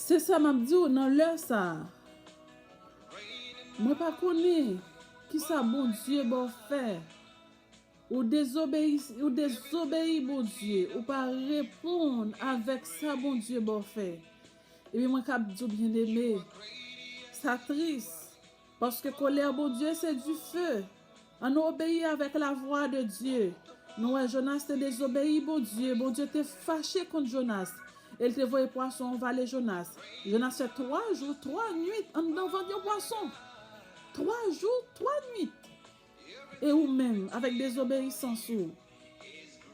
C'est ça m'a dit dans l'heure ça. Moi pas connais qui ça bon Dieu bon faire. Ou désobéir bon Dieu, ou pas répondre avec ça bon Dieu bon fait. Et puis moi cap dit bien aimé, ça triste parce que colère bon Dieu c'est du feu. On obéit avec la voix de Dieu. Nous Jonas te désobéi bon Dieu te fâché contre Jonas. Il te voyait poisson en vallée Jonas. Jonas fait 3 jours, 3 nuits en devant un poisson. 3 jours, 3 nuits. Et ou même, avec désobéissance,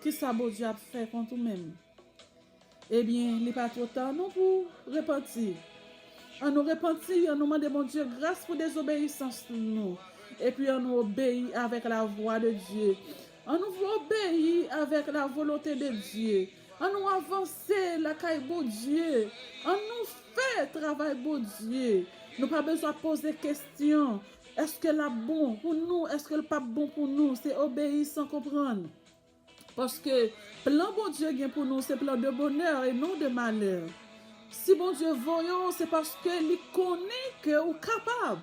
qui ça bon Dieu a fait contre ou même? Eh bien, il n'est pas trop tard non pour repentir. On nous repentit, on nous demande bon Dieu grâce pour désobéissance nous. Et puis on nous obéit avec la voix de Dieu. On nous obéit avec la volonté de Dieu. On nous avance la caille bon Dieu. On nous fait travail bon Dieu. Nous pas besoin de poser questions. Est-ce que la bon pour nous? Est-ce que le pas bon pour nous? C'est obéir sans comprendre. Parce que plan bon Dieu gain pour nous, c'est plan de bonheur et non de malheur. Si bon Dieu voyons, c'est parce qu'il connaît que vous êtes capable.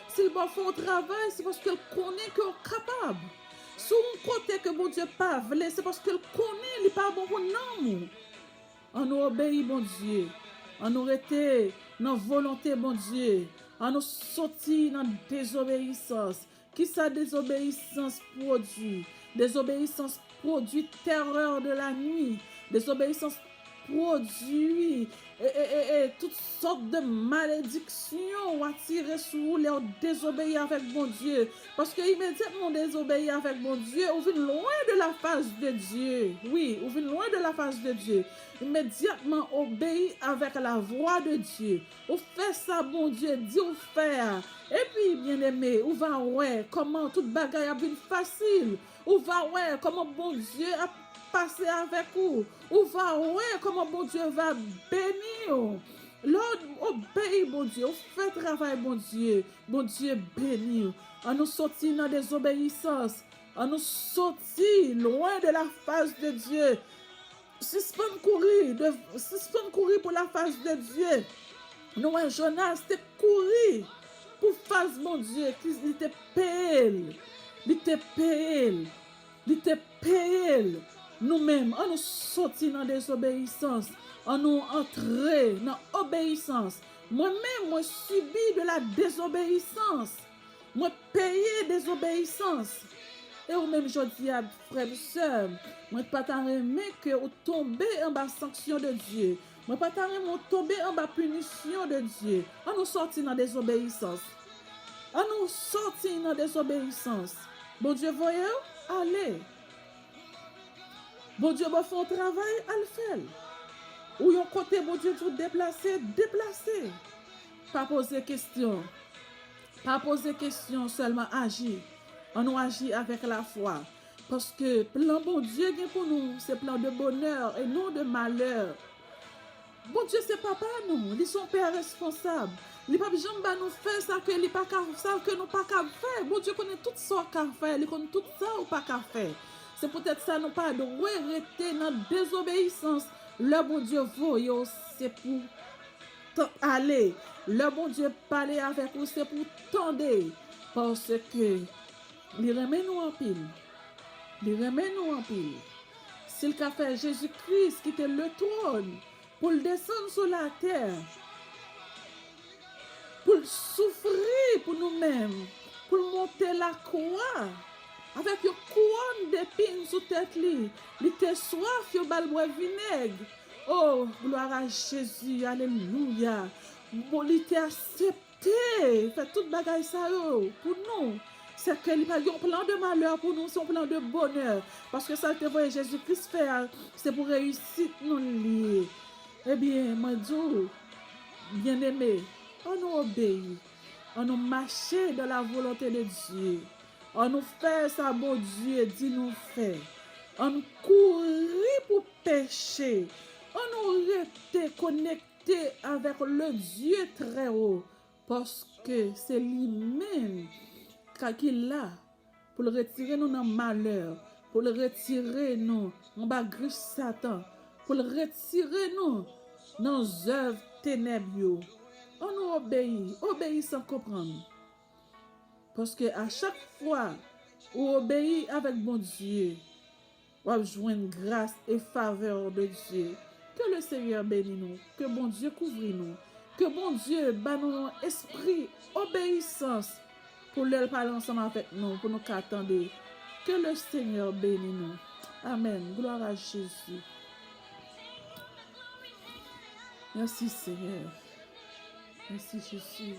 S'il va faire un travail, c'est parce qu'il connaît que vous êtes capable. Si on côté que bon Dieu pas voulait, c'est parce qu'il connaît qu'il n'est pas bon pour nous. On nous obéit, bon Dieu. On nous été dans la volonté, bon Dieu. On nous sorti dans la désobéissance. Qui ça désobéissance produit? Désobéissance produit terreur de la nuit. Désobéissance produit toutes sortes de malédictions attirées sur vous, les désobéir avec bon Dieu. Parce que immédiatement désobéir avec bon Dieu, on vient loin de la face de Dieu. Oui, on vient loin de la face de Dieu. Immédiatement obéir avec la voix de Dieu. On fait ça, bon Dieu, dit on faire. Et puis, bien aimé, on va ouais comment toute bagaille a été facile. On va ouais comment bon Dieu a passer avec vous. Ou va ouais comment bon Dieu va bénir. Lord obéit bon Dieu. Fait travail bon Dieu. Bon Dieu bénir. On nous sortit dans des obéissances. On nous sortit loin de la face de Dieu. Suspend courir pour la face de Dieu. Nous Jonas te courir pour face mon Dieu qui était payé. Il était payé. Il était payé. Nous-mêmes, on nous sorti dans des obéissances, on nous entré dans l'obéissance. Moi-même, moi subi de la désobéissance. Moi payé des obéissances. Et ou même je dis à frère et sœur, moi pas t'aimer que vous tombez en bas sanction de Dieu. Moi pas t'aimer tomber en bas punition de Dieu. On nous sorti dans des obéissances. On nous sorti dans des obéissances. Bon Dieu, voyez, allez. Bon Dieu va faire un travail à le faire. Ou yon côté, bon Dieu, tout déplacer. Pas poser question. Pas poser question, seulement agir. On nous agit avec la foi. Parce que plan bon Dieu pour nous, c'est plan de bonheur et non de malheur. Bon Dieu, c'est papa nous. Ils sont père responsable. Il pas jamais nous faire ça que il pas ça que nous pas qu'à faire. Bon Dieu connaît tout ça qu'à faire. Il connaît tout ça ou pas qu'à faire. C'est peut-être ça nous pas de rester dans la désobéissance. Le bon Dieu voyons, c'est pour aller. Le bon Dieu parler avec vous, c'est pour tendre. Parce que il remet nous en pile. Il remet nous en pile. S'il a fait Jésus-Christ qui était le trône pour le descendre sur la terre, pour souffrir pour nous-mêmes, pour monter la croix, avec une couronne d'épines sous tête li. Il était soif, il bal bois vinaigre. Oh, gloire à Jésus, alléluia. Bon, il était accepté, fait toute bagaille ça pour nous. C'est qu'il n'y a pas un plan de malheur pour nous, c'est un plan de bonheur. Parce que ça, te voyez Jésus-Christ faire, c'est pour réussir nous lier. Eh bien, moi, Dieu, bien aimé, on nous obéit, on nous marche dans la volonté de Dieu. On nous fait ça, bon Dieu, dit nous fait. On nous courir pour pécher. On nous rester connecté avec le Dieu très haut. Parce que c'est lui-même qui est là pour le retirer nous dans le malheur, pour le retirer nous dans le Satan, pour le retirer nous dans les œuvres ténèbres, yo. On nous obéit sans comprendre. Parce que à chaque fois, on obéit avec bon Dieu, on va joindre grâce et faveur de Dieu. Que le Seigneur bénisse nous, que bon Dieu couvre nous, que bon Dieu bat nous esprit, obéissance pour le parler ensemble avec nous, pour nous qu'attendre. Que le Seigneur bénisse nous. Amen. Gloire à Jésus. Merci Seigneur. Merci Jésus.